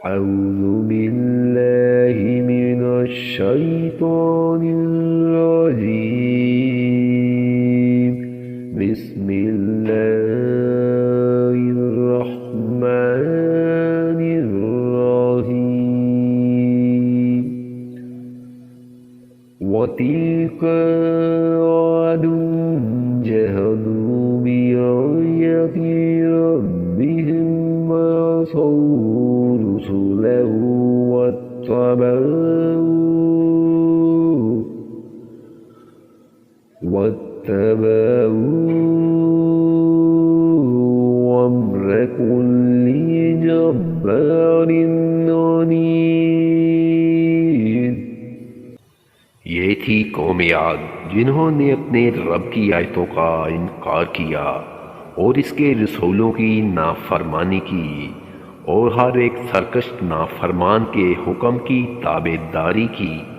أعوذ بالله من الشيطان الرجيم. بسم الله الرحمن الرحيم. وتلك عاد جحدوا بآيات ربهم وعصوا رسله واتبعوا أمر كل جبار عنيد। ये थी कौम आद जिन्होंने अपने रब की आयतों का इनकार किया और इसके रसूलों की नाफरमानी की और हर एक सरकश नाफरमान के हुक्म की ताबेदारी की।